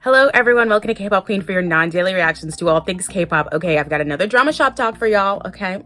Hello everyone, welcome to K-Pop Queen for your non-daily reactions to all things K-pop. Okay, I've got another drama shop talk for y'all, okay?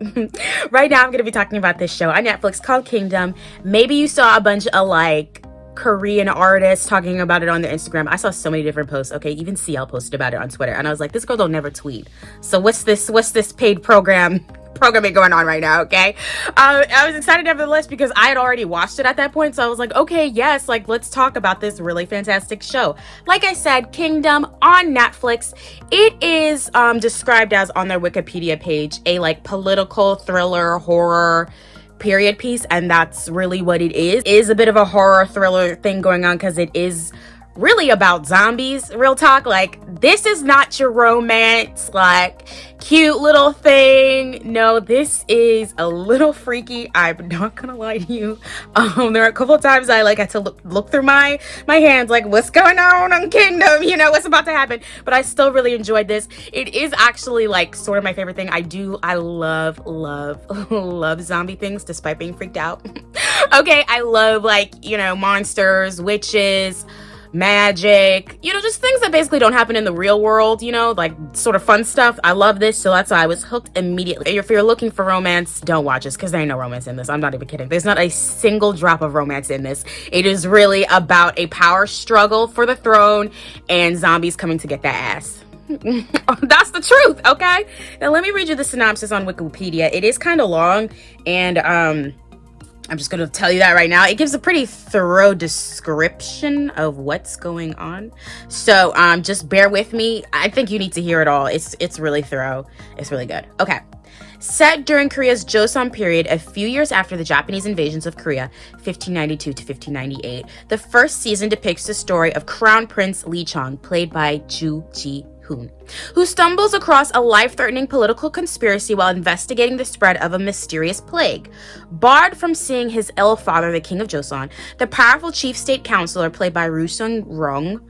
Right now I'm going to be talking about this show on Netflix called Kingdom. Maybe you saw a bunch of Korean artists talking about it on their Instagram. I saw so many different posts, okay? Even CL posted about it on Twitter and I was like, this girl don't never tweet. So what's this paid programming going on right now, okay? I was excited nevertheless because I had already watched it at that point, so I was like, okay, yes, let's talk about this really fantastic show. Like I said, Kingdom on Netflix. It is described as, on their Wikipedia page, a political thriller horror period piece, and that's really what it is. It is a bit of a horror thriller thing going on because it is really about zombies. Real talk, this is not your romance cute little thing. No, this is a little freaky. I'm not gonna lie to you. There are a couple of times I had to look through my hands, what's going on Kingdom, what's about to happen, but I still really enjoyed this. It is actually sort of my favorite thing. I love love zombie things despite being freaked out. Okay, I love monsters, witches, magic, just things that basically don't happen in the real world, sort of fun stuff. I love this, so that's why I was hooked immediately. If you're looking for romance, don't watch this because there ain't no romance in this. I'm not even kidding. There's not a single drop of romance in this. It is really about a power struggle for the throne and zombies coming to get that ass. That's the truth, okay? Now let me read you the synopsis on Wikipedia. It is kind of long, and I'm just going to tell you that right now. It gives a pretty thorough description of what's going on. So just bear with me. I think you need to hear it all. It's really thorough. It's really good. Okay. Set during Korea's Joseon period, a few years after the Japanese invasions of Korea, 1592 to 1598, the first season depicts the story of Crown Prince Lee Chong, played by Ju Ji-hoon, who stumbles across a life-threatening political conspiracy while investigating the spread of a mysterious plague. Barred from seeing his ill father, the king of Joseon, the powerful chief state counselor, played by Roo Seung-rong,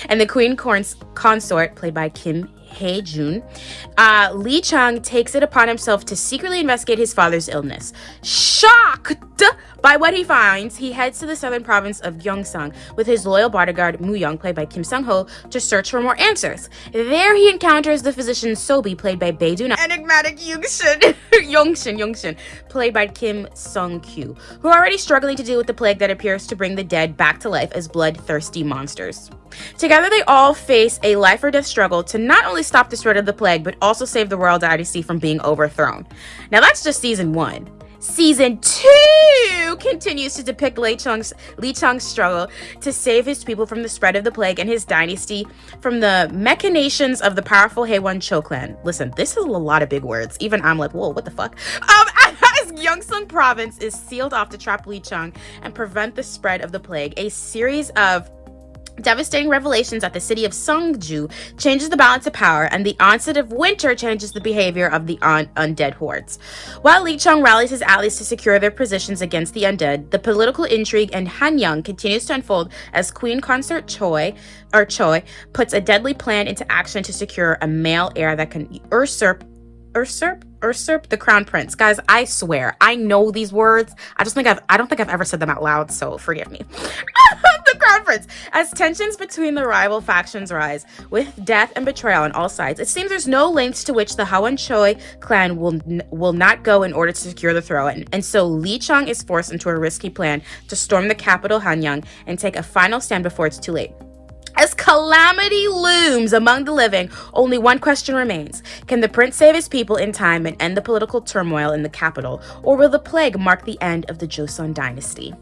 and the queen consort, played by Kim Hae-jun, Lee Chong takes it upon himself to secretly investigate his father's illness. Shocked by what he finds, he heads to the southern province of Gyeongsang with his loyal bodyguard Moo-young, played by Kim Sang-ho, to search for more answers. There he encounters the physician Sobi, played by Bae Doona, enigmatic Yongshin, played by Kim Sung-kyu, who are already struggling to deal with the plague that appears to bring the dead back to life as bloodthirsty monsters. Together, they all face a life or death struggle to not only stop the spread of the plague, but also save the royal dynasty from being overthrown. Now, that's just season 1. Season 2 continues to depict Lee Chong's struggle to save his people from the spread of the plague and his dynasty from the machinations of the powerful Haewon Cho clan. Listen, this is a lot of big words. Even I'm like, whoa, what the fuck? As Gyeongsang province is sealed off to trap Lee Chong and prevent the spread of the plague, a series of devastating revelations at the city of Sungju changes the balance of power, and the onset of winter changes the behavior of the undead hordes. While Lee Chong rallies his allies to secure their positions against the undead, the political intrigue in Hanyang continues to unfold as Queen Consort Choi puts a deadly plan into action to secure a male heir that can usurp the crown prince. Guys, I swear I know these words. I don't think I've ever said them out loud, so forgive me. The crown prince. As tensions between the rival factions rise, with death and betrayal on all sides, it seems there's no lengths to which the Haewon Choi clan will not go in order to secure the throne, and so Lee Chong is forced into a risky plan to storm the capital Hanyang and take a final stand before it's too late. As calamity looms among the living, only one question remains. Can the prince save his people in time and end the political turmoil in the capital, or will the plague mark the end of the Joseon dynasty?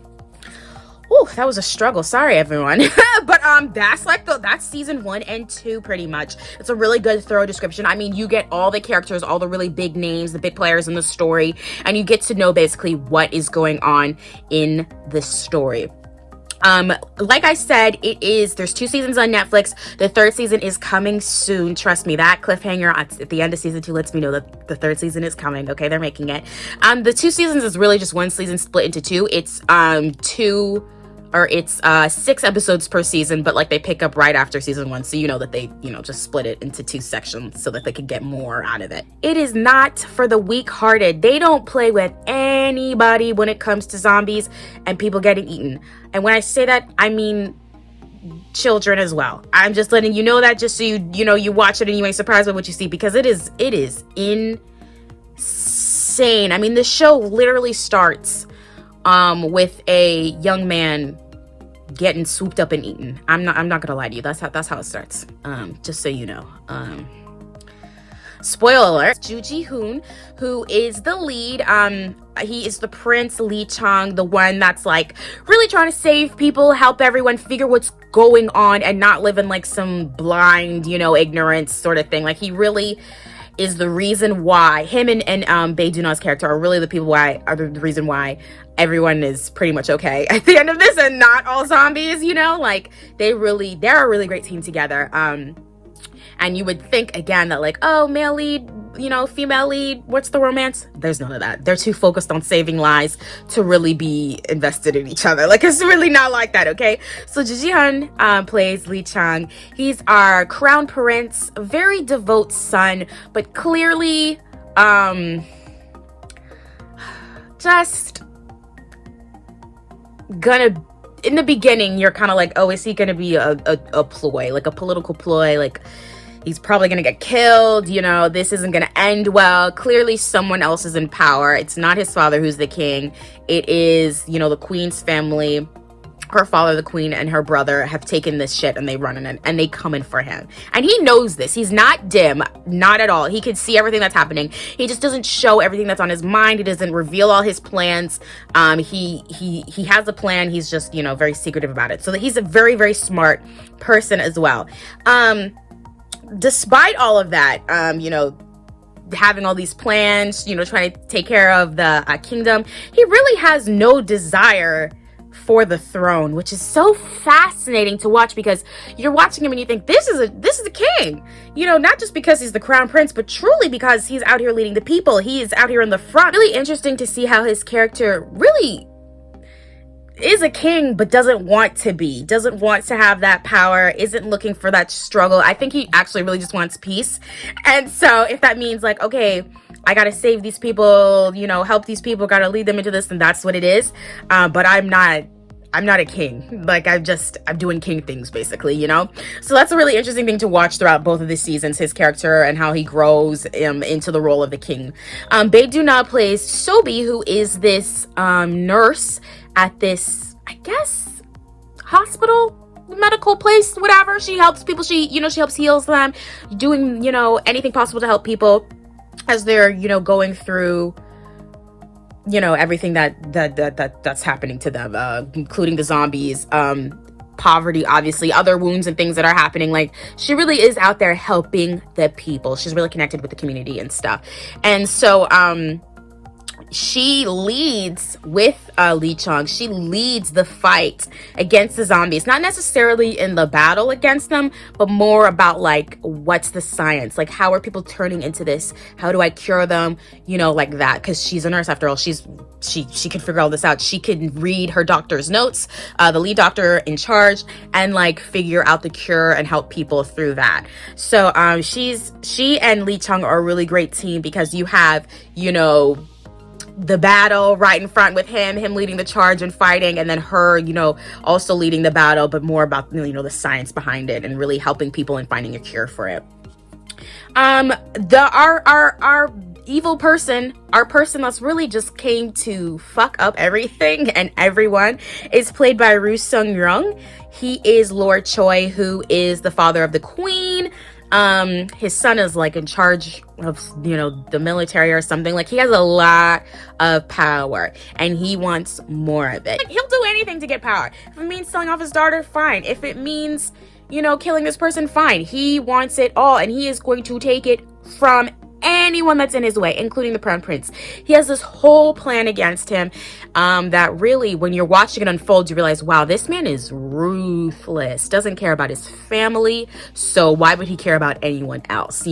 Ooh, that was a struggle. Sorry, everyone. But that's season 1 and 2 pretty much. It's a really good, thorough description. I mean, you get all the characters, all the really big names, the big players in the story, and you get to know basically what is going on in the story. Like I said, there's 2 seasons on Netflix. The 3rd season is coming soon. Trust me, that cliffhanger at the end of season 2 lets me know that the 3rd season is coming. Okay, they're making it. The 2 seasons is really just one season split into 2. It's 6 episodes per season, but they pick up right after season 1, so you know that they just split it into 2 sections so that they could get more out of it. It is not for the weak-hearted. They don't play with anybody when it comes to zombies and people getting eaten. And when I say that, I mean children as well. I'm just letting you know that, just so you watch it and you ain't surprised by what you see, because it is insane. I mean, the show literally starts with a young man getting swooped up and eaten. I'm not gonna lie to you. That's how it starts. Just so you know. Spoiler alert. Ju Ji-hoon, who is the lead. He is the Prince Lee Chang, the one that's like really trying to save people, help everyone figure what's going on, and not live in like some blind, ignorance sort of thing. Like, he really is the reason why him and Bae Do-na's character are really the the reason why everyone is pretty much okay at the end of this, and not all zombies. Like, they're a really great team together. And you would think, again, that like, oh, male lead, female lead, what's the romance? There's none of that. They're too focused on saving lives to really be invested in each other. Like, it's really not like that, okay? So Ju Ji-hoon plays Lee Chang. He's our crown prince, very devout son, but clearly just gonna, in the beginning, you're kind of like, oh, is he gonna be a ploy, like a political ploy? Like, he's probably gonna get killed, this isn't gonna end well. Clearly someone else is in power. It's not his father who's the king. It is, the queen's family. Her father, the queen, and her brother have taken this shit, and they run in it, and they come in for him. And he knows this. He's not dim, not at all. He can see everything that's happening. He just doesn't show everything that's on his mind. He doesn't reveal all his plans. He has a plan. He's just, very secretive about it. So he's a very, very smart person as well. Despite all of that, having all these plans, trying to take care of the kingdom, he really has no desire for the throne, which is so fascinating to watch, because you're watching him and you think, this is a king, not just because he's the crown prince, but truly because he's out here leading the people. He is out here in the front. Really interesting to see how his character really is a king, but doesn't want to have that power, isn't looking for that struggle. I think he actually really just wants peace. And so if that means like, okay, I gotta save these people, help these people, gotta lead them into this, then that's what it is. But I'm not a king. Like, I'm doing king things, basically, So that's a really interesting thing to watch throughout both of the seasons, his character and how he grows into the role of the king. Bae Do-na plays Sobi, who is this nurse at this, I guess, hospital, medical place, whatever. She helps people. She helps heals them, doing, anything possible to help people as they're, going through, everything that's happening to them, including the zombies, poverty, obviously, other wounds and things that are happening. Like, she really is out there helping the people. She's really connected with the community and stuff. And so, she leads with Lee Chang. She leads the fight against the zombies, not necessarily in the battle against them, but more about like, what's the science? Like, how are people turning into this? How do I cure them? Like that, because she's a nurse after all. She can figure all this out. She can read her doctor's notes, the lead doctor in charge, and like figure out the cure and help people through that. So she and Lee Chang are a really great team, because you have, the battle right in front with him leading the charge and fighting, and then her, also leading the battle, but more about, the science behind it and really helping people and finding a cure for it. Our evil person, our person that's really just came to fuck up everything and everyone, is played by Roo Seung-ryung. He is Lord Choi, who is the father of the queen. His son is like in charge of, the military or something. Like, he has a lot of power and he wants more of it. Like, he'll do anything to get power. If it means selling off his daughter, fine. If it means, killing this person, fine. He wants it all, and he is going to take it from anyone that's in his way, including the crown prince. He has this whole plan against him, that really, when you're watching it unfold, you realize, wow, this man is ruthless, doesn't care about his family, so why would he care about anyone else?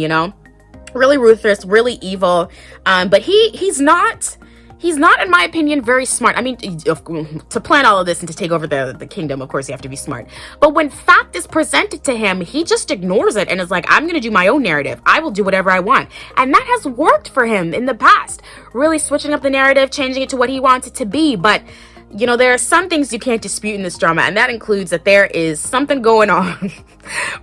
Really ruthless, really evil. But he's not, in my opinion, very smart. I mean, to plan all of this and to take over the kingdom, of course, you have to be smart. But when fact is presented to him, he just ignores it and is like, I'm going to do my own narrative. I will do whatever I want. And that has worked for him in the past. Really switching up the narrative, changing it to what he wants it to be. But You know, there are some things you can't dispute in this drama, and that includes that there is something going on.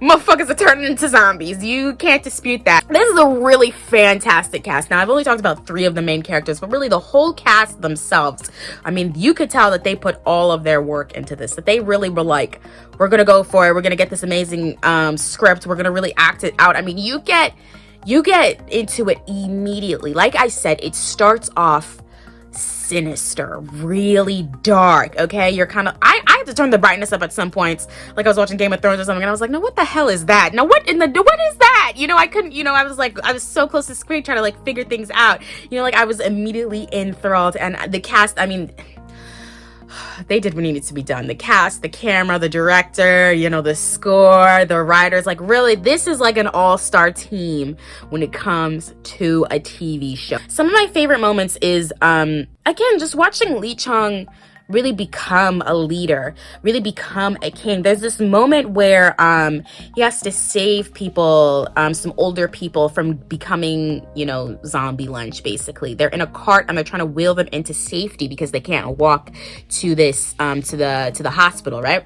Motherfuckers are turning into zombies. You can't dispute that. This is a really fantastic cast. Now, I've only talked about 3 of the main characters, but really the whole cast themselves, I mean, you could tell that they put all of their work into this, that they really were like, we're gonna go for it. We're gonna get this amazing script. We're gonna really act it out. I mean, you get into it immediately. Like I said, it starts off sinister, really dark. Okay, you're kind of I had to turn the brightness up at some points, like I was watching Game of Thrones or something, and I was like, no, what the hell is that? Now what is that? You know, I couldn't, you know, I was so close to the screen trying to like figure things out, you know, like I was immediately enthralled. And the cast, I mean, they did what needed to be done. The cast, the camera, the director, you know, the score, the writers, like really, this is like an all-star team when it comes to a TV show. Some of my favorite moments is, again, just watching Lee Chung really become a leader, really become a king. There's this moment where he has to save people, some older people from becoming, you know, zombie lunch, basically. They're in a cart and they're trying to wheel them into safety because they can't walk to this to the hospital, right?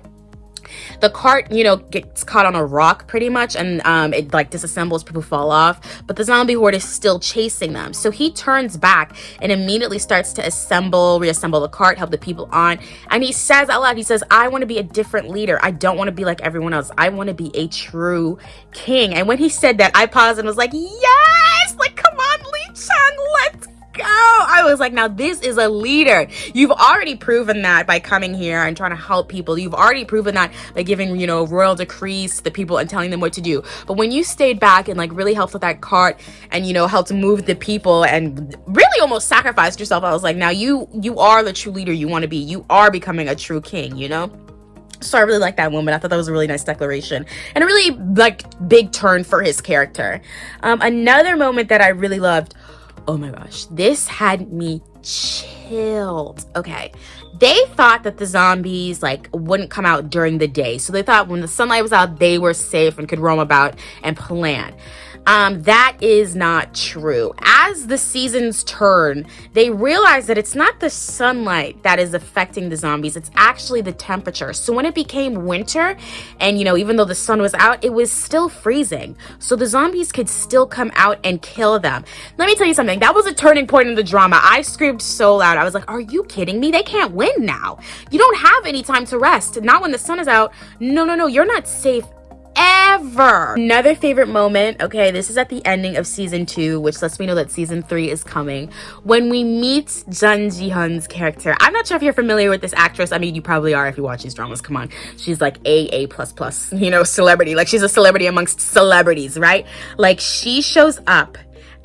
The cart, you know, gets caught on a rock pretty much, and it like disassembles, people fall off, but the zombie horde is still chasing them. So he turns back and immediately starts to reassemble the cart, help the people on, and he says out loud, he says, I want to be a different leader. I don't want to be like everyone else. I want to be a true king. And when he said that, I paused and was like, yes, like, come on, Lee Chung, let's go. I was like, now this is a leader. You've already proven that by coming here and trying to help people. You've already proven that by giving, you know, royal decrees to the people and telling them what to do. But when you stayed back and like really helped with that cart and, you know, helped move the people and really almost sacrificed yourself, I was like, now you are the true leader you want to be. You are becoming a true king, you know? So I really like that moment. I thought that was a really nice declaration and a really like big turn for his character. Another moment that I really loved, oh my gosh, this had me chilled. Okay, they thought that the zombies like wouldn't come out during the day, so they thought when the sunlight was out they were safe and could roam about and plan. That is not true. As the seasons turn, they realize that it's not the sunlight that is affecting the zombies, it's actually the temperature. So when it became winter and, you know, even though the sun was out, it was still freezing. So the zombies could still come out and kill them. Let me tell you something, that was a turning point in the drama. I screamed so loud. I was like, are you kidding me? They can't win now. You don't have any time to rest. Not when the sun is out. No, you're not safe ever. Another favorite moment, okay, this is at the ending of season 2, which lets me know that season 3 is coming, when we meet Jun Ji-hyun's character. I'm not sure if you're familiar with this actress. I mean, you probably are if you watch these dramas. Come on, she's like A++, you know, celebrity. Like, she's a celebrity amongst celebrities, right? Like, she shows up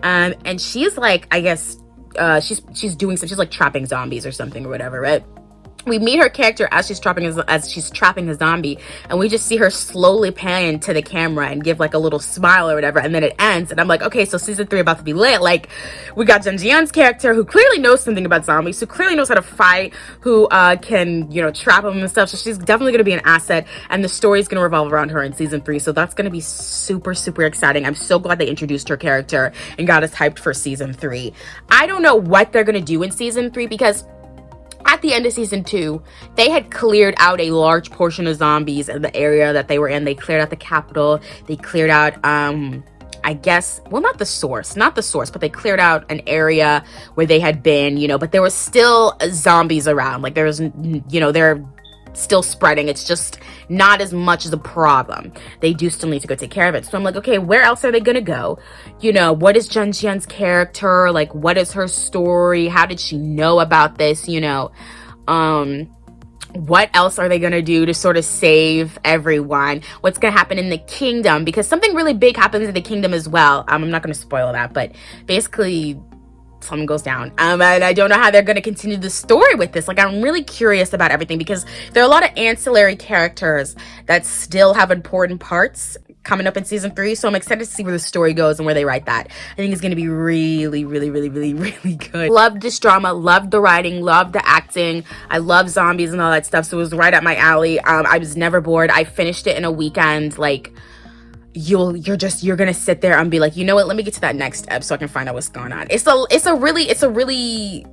and she's like, I guess she's doing some, she's like trapping zombies or something or whatever, right? We meet her character as she's trapping a zombie, and we just see her slowly pan to the camera and give like a little smile or whatever, and then it ends. And I'm like, okay, so season 3 about to be lit. Like, we got Jun Ji-hyun's character who clearly knows something about zombies, who clearly knows how to fight, who can, you know, trap them and stuff. So she's definitely gonna be an asset, and the story's gonna revolve around her in season 3. So that's gonna be super, super exciting. I'm so glad they introduced her character and got us hyped for season 3. I don't know what they're gonna do in season 3 because at the end of season 2, they had cleared out a large portion of zombies in the area that they were in. They cleared out the capital. They cleared out, I guess, well, not the source, but they cleared out an area where they had been, you know, but there was still zombies around. Like, there was, you know, they're still spreading. It's just not as much as a problem. They do still need to go take care of it. So I'm like, okay, where else are they gonna go? You know, what is Jun Ji-hyun's character? Like, what is her story? How did she know about this? You know, what else are they gonna do to sort of save everyone? What's gonna happen in the kingdom? Because something really big happens in the kingdom as well. I'm not gonna spoil that, but basically something goes down, and I don't know how they're going to continue the story with this. Like, I'm really curious about everything because there are a lot of ancillary characters that still have important parts coming up in season 3, so I'm excited to see where the story goes and where they write that. I think it's going to be really, really, really, really, really good. Loved this drama, loved the writing, loved the acting. I love zombies and all that stuff, so it was right up my alley. I was never bored. I finished it in a weekend. Like, you're gonna sit there and be like, you know what, let me get to that next ep so I can find out what's going on. It's a really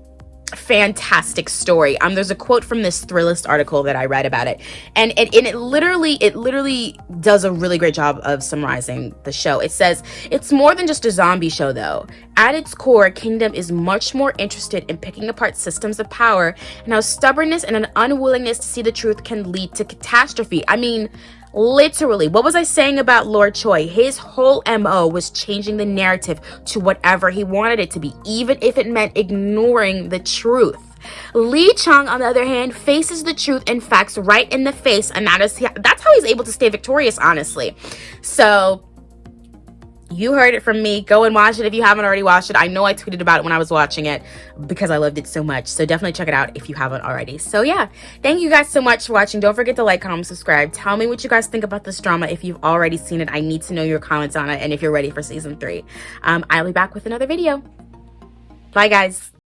fantastic story. There's a quote from this Thrillist article that I read about it, and it literally does a really great job of summarizing the show. It says, it's more than just a zombie show though. At its core, Kingdom is much more interested in picking apart systems of power and how stubbornness and an unwillingness to see the truth can lead to catastrophe. I mean, literally, what was I saying about Lord Choi? His whole MO was changing the narrative to whatever he wanted it to be, even if it meant ignoring the truth. Lee Chung, on the other hand, faces the truth and facts right in the face, and that's how he's able to stay victorious, honestly. So you heard it from me. Go and watch it if you haven't already watched it. I know I tweeted about it when I was watching it because I loved it so much. So definitely check it out if you haven't already. So yeah, thank you guys so much for watching. Don't forget to like, comment, subscribe. Tell me what you guys think about this drama if you've already seen it. I need to know your comments on it and if you're ready for season 3. I'll be back with another video. Bye, guys.